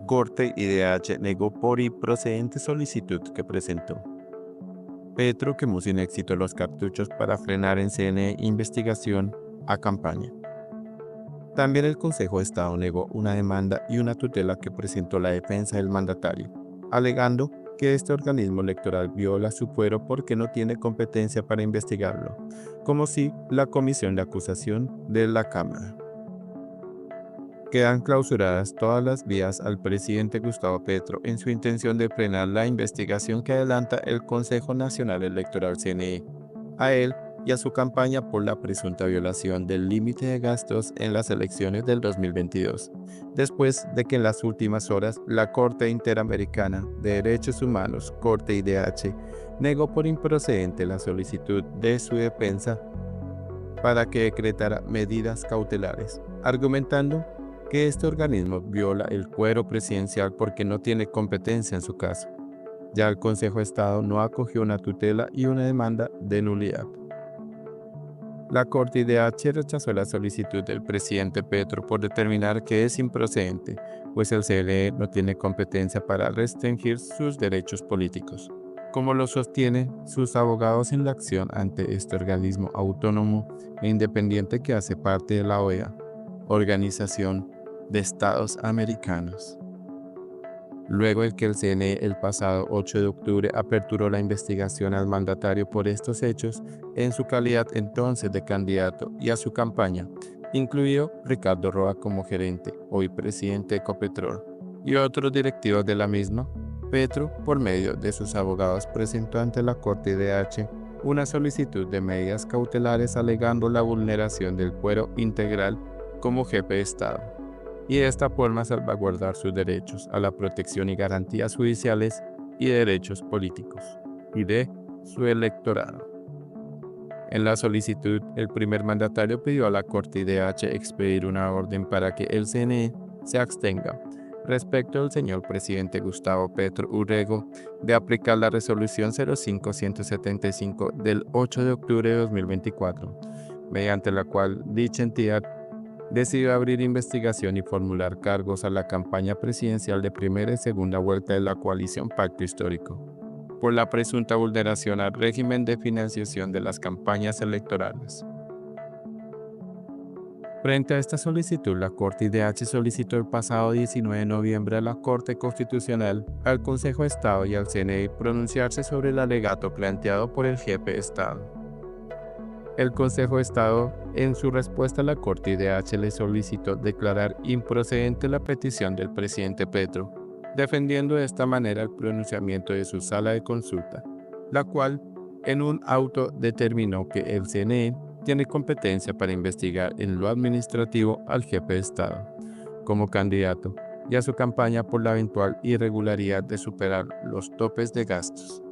Corte IDH negó por improcedente solicitud que presentó. Petro quemó sin éxito los cartuchos para frenar en CNE investigación a campaña. También el Consejo de Estado negó una demanda y una tutela que presentó la defensa del mandatario, alegando que este organismo electoral viola su fuero porque no tiene competencia para investigarlo, como si la comisión de acusación de la Cámara. Quedan clausuradas todas las vías al presidente Gustavo Petro en su intención de frenar la investigación que adelanta el Consejo Nacional Electoral CNE, a él y a su campaña por la presunta violación del límite de gastos en las elecciones del 2022, después de que en las últimas horas la Corte Interamericana de Derechos Humanos, Corte IDH, negó por improcedente la solicitud de su defensa para que decretara medidas cautelares, argumentando que este organismo viola el fuero presidencial porque no tiene competencia en su caso. Ya el Consejo de Estado no acogió una tutela y una demanda de nulidad. La Corte IDH rechazó la solicitud del presidente Petro por determinar que es improcedente, pues el CNE no tiene competencia para restringir sus derechos políticos, como lo sostienen sus abogados en la acción ante este organismo autónomo e independiente que hace parte de la OEA, Organización de Estados Americanos. Luego de que el CNE el pasado 8 de octubre aperturó la investigación al mandatario por estos hechos en su calidad entonces de candidato y a su campaña, incluido Ricardo Roa como gerente, hoy presidente de Ecopetrol, y otros directivos de la misma, Petro, por medio de sus abogados, presentó ante la Corte IDH una solicitud de medidas cautelares alegando la vulneración del fuero integral como jefe de Estado, y de esta forma salvaguardar sus derechos a la protección y garantías judiciales y derechos políticos, y de su electorado. En la solicitud, el primer mandatario pidió a la Corte IDH expedir una orden para que el CNE se abstenga respecto al señor presidente Gustavo Petro Urrego de aplicar la resolución 05-175 del 8 de octubre de 2024, mediante la cual dicha entidad decidió abrir investigación y formular cargos a la campaña presidencial de primera y segunda vuelta de la coalición Pacto Histórico, por la presunta vulneración al régimen de financiación de las campañas electorales. Frente a esta solicitud, la Corte IDH solicitó el pasado 19 de noviembre a la Corte Constitucional, al Consejo de Estado y al CNE pronunciarse sobre el alegato planteado por el jefe de Estado. El Consejo de Estado, en su respuesta a la Corte IDH, le solicitó declarar improcedente la petición del presidente Petro, defendiendo de esta manera el pronunciamiento de su sala de consulta, la cual, en un auto, determinó que el CNE tiene competencia para investigar en lo administrativo al jefe de Estado, como candidato, y a su campaña por la eventual irregularidad de superar los topes de gastos,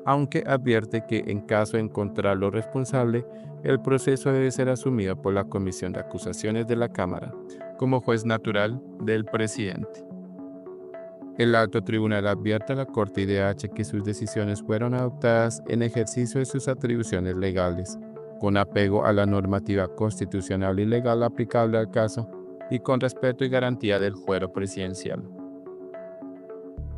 aunque advierte que en caso de encontrarlo responsable, el proceso debe ser asumido por la Comisión de Acusaciones de la Cámara, como juez natural del presidente. El alto tribunal advierte a la Corte IDH que sus decisiones fueron adoptadas en ejercicio de sus atribuciones legales, con apego a la normativa constitucional y legal aplicable al caso y con respeto y garantía del fuero presidencial.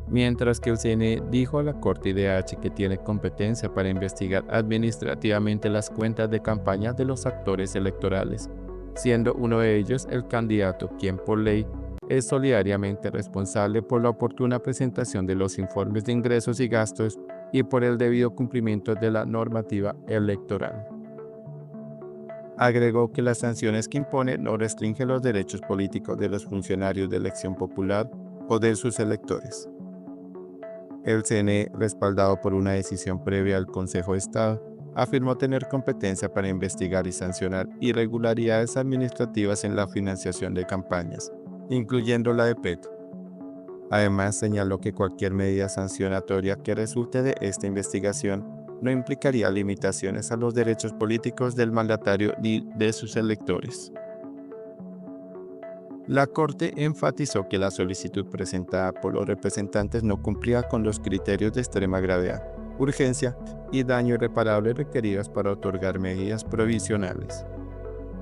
Mientras que el CNE dijo a la Corte IDH que tiene competencia para investigar administrativamente las cuentas de campaña de los actores electorales, siendo uno de ellos el candidato quien por ley es solidariamente responsable por la oportuna presentación de los informes de ingresos y gastos y por el debido cumplimiento de la normativa electoral. Agregó que las sanciones que impone no restringen los derechos políticos de los funcionarios de elección popular o de sus electores. El CNE, respaldado por una decisión previa al Consejo de Estado, afirmó tener competencia para investigar y sancionar irregularidades administrativas en la financiación de campañas, incluyendo la de Petro. Además, señaló que cualquier medida sancionatoria que resulte de esta investigación no implicaría limitaciones a los derechos políticos del mandatario ni de sus electores. La Corte enfatizó que la solicitud presentada por los representantes no cumplía con los criterios de extrema gravedad, urgencia y daño irreparable requeridos para otorgar medidas provisionales.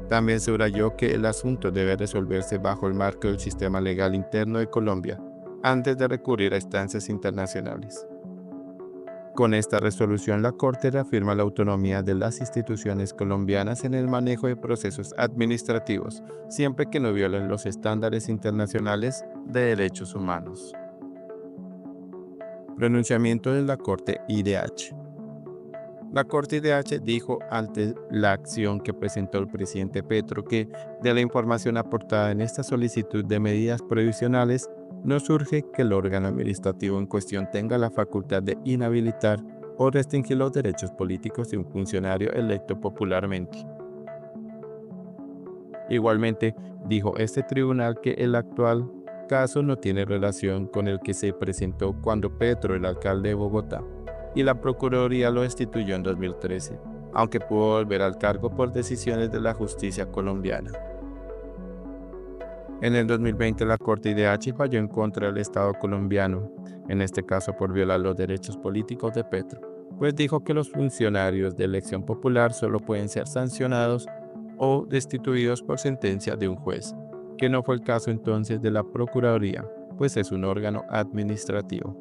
También subrayó que el asunto debe resolverse bajo el marco del sistema legal interno de Colombia, antes de recurrir a instancias internacionales. Con esta resolución, la Corte reafirma la autonomía de las instituciones colombianas en el manejo de procesos administrativos, siempre que no violen los estándares internacionales de derechos humanos. Pronunciamiento de la Corte IDH. La Corte IDH dijo ante la acción que presentó el presidente Petro que, de la información aportada en esta solicitud de medidas provisionales, no surge que el órgano administrativo en cuestión tenga la facultad de inhabilitar o restringir los derechos políticos de un funcionario electo popularmente. Igualmente, dijo este tribunal que el actual caso no tiene relación con el que se presentó cuando Petro, el alcalde de Bogotá, y la Procuraduría lo destituyó en 2013, aunque pudo volver al cargo por decisiones de la justicia colombiana. En el 2020, la Corte IDH falló en contra del Estado colombiano, en este caso por violar los derechos políticos de Petro, pues dijo que los funcionarios de elección popular solo pueden ser sancionados o destituidos por sentencia de un juez, que no fue el caso entonces de la Procuraduría, pues es un órgano administrativo.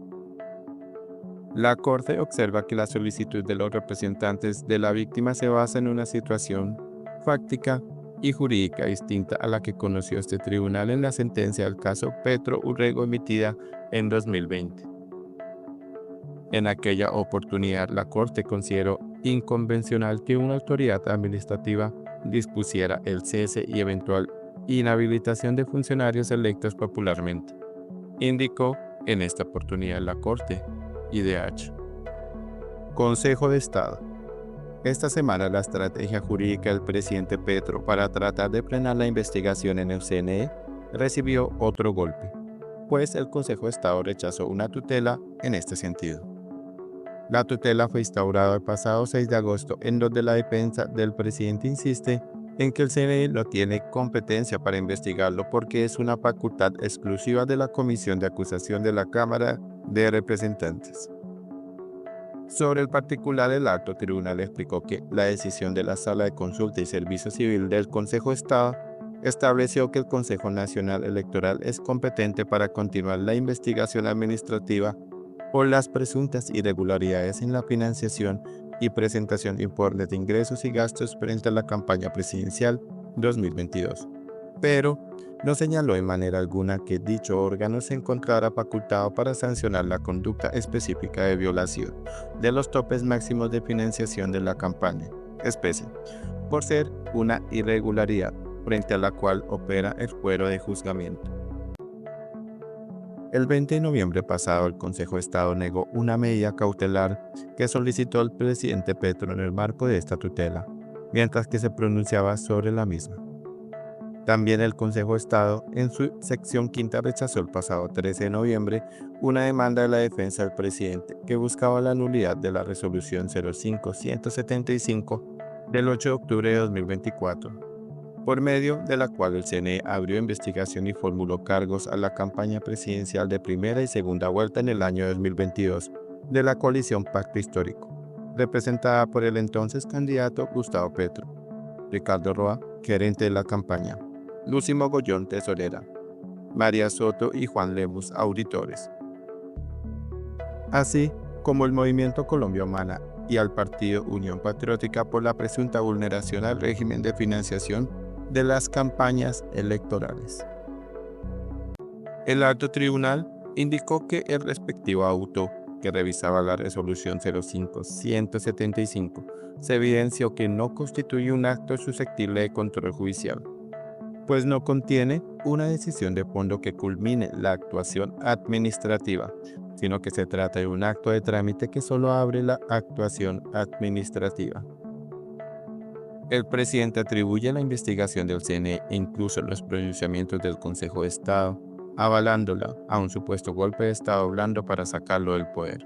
La Corte observa que la solicitud de los representantes de la víctima se basa en una situación fáctica y jurídica distinta a la que conoció este tribunal en la sentencia del caso Petro Urrego emitida en 2020. En aquella oportunidad, la Corte consideró inconvencional que una autoridad administrativa dispusiera el cese y eventual inhabilitación de funcionarios electos popularmente. Indicó en esta oportunidad la Corte IDH. Consejo de Estado. Esta semana la estrategia jurídica del presidente Petro para tratar de frenar la investigación en el CNE recibió otro golpe, pues el Consejo de Estado rechazó una tutela en este sentido. La tutela fue instaurada el pasado 6 de agosto, en donde la defensa del presidente insiste en que el CNE no tiene competencia para investigarlo porque es una facultad exclusiva de la Comisión de Acusación de la Cámara de Representantes. Sobre el particular, el alto tribunal explicó que la decisión de la Sala de Consulta y Servicio Civil del Consejo de Estado estableció que el Consejo Nacional Electoral es competente para continuar la investigación administrativa por las presuntas irregularidades en la financiación y presentación de informes de ingresos y gastos frente a la campaña presidencial 2022. Pero no señaló en manera alguna que dicho órgano se encontrara facultado para sancionar la conducta específica de violación de los topes máximos de financiación de la campaña, especie, por ser una irregularidad frente a la cual opera el fuero de juzgamiento. El 20 de noviembre pasado, el Consejo de Estado negó una medida cautelar que solicitó el presidente Petro en el marco de esta tutela, mientras que se pronunciaba sobre la misma. También el Consejo de Estado, en su sección quinta, rechazó el pasado 13 de noviembre una demanda de la defensa del presidente que buscaba la nulidad de la resolución 05-175 del 8 de octubre de 2024, por medio de la cual el CNE abrió investigación y formuló cargos a la campaña presidencial de primera y segunda vuelta en el año 2022 de la coalición Pacto Histórico, representada por el entonces candidato Gustavo Petro, Ricardo Roa, gerente de la campaña, Lucy Mogollón, tesorera, María Soto y Juan Lemus, auditores, así como el Movimiento Colombia Humana y al Partido Unión Patriótica por la presunta vulneración al régimen de financiación de las campañas electorales. El alto tribunal indicó que el respectivo auto que revisaba la resolución 05-175 se evidenció que no constituye un acto susceptible de control judicial, pues no contiene una decisión de fondo que culmine la actuación administrativa, sino que se trata de un acto de trámite que solo abre la actuación administrativa. El presidente atribuye la investigación del CNE e incluso los pronunciamientos del Consejo de Estado, avalándola a un supuesto golpe de Estado blando para sacarlo del poder.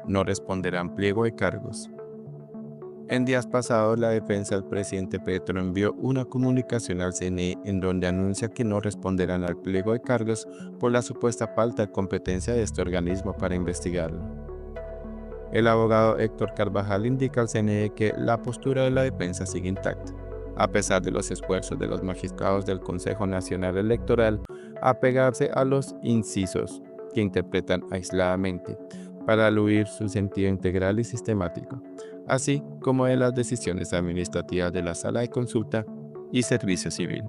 No responderán pliego de cargos. En días pasados, la defensa del presidente Petro envió una comunicación al CNE en donde anuncia que no responderán al pliego de cargos por la supuesta falta de competencia de este organismo para investigarlo. El abogado Héctor Carvajal indica al CNE que la postura de la defensa sigue intacta, a pesar de los esfuerzos de los magistrados del Consejo Nacional Electoral a pegarse a los incisos que interpretan aisladamente para aludir su sentido integral y sistemático, así como de las decisiones administrativas de la Sala de Consulta y Servicio Civil.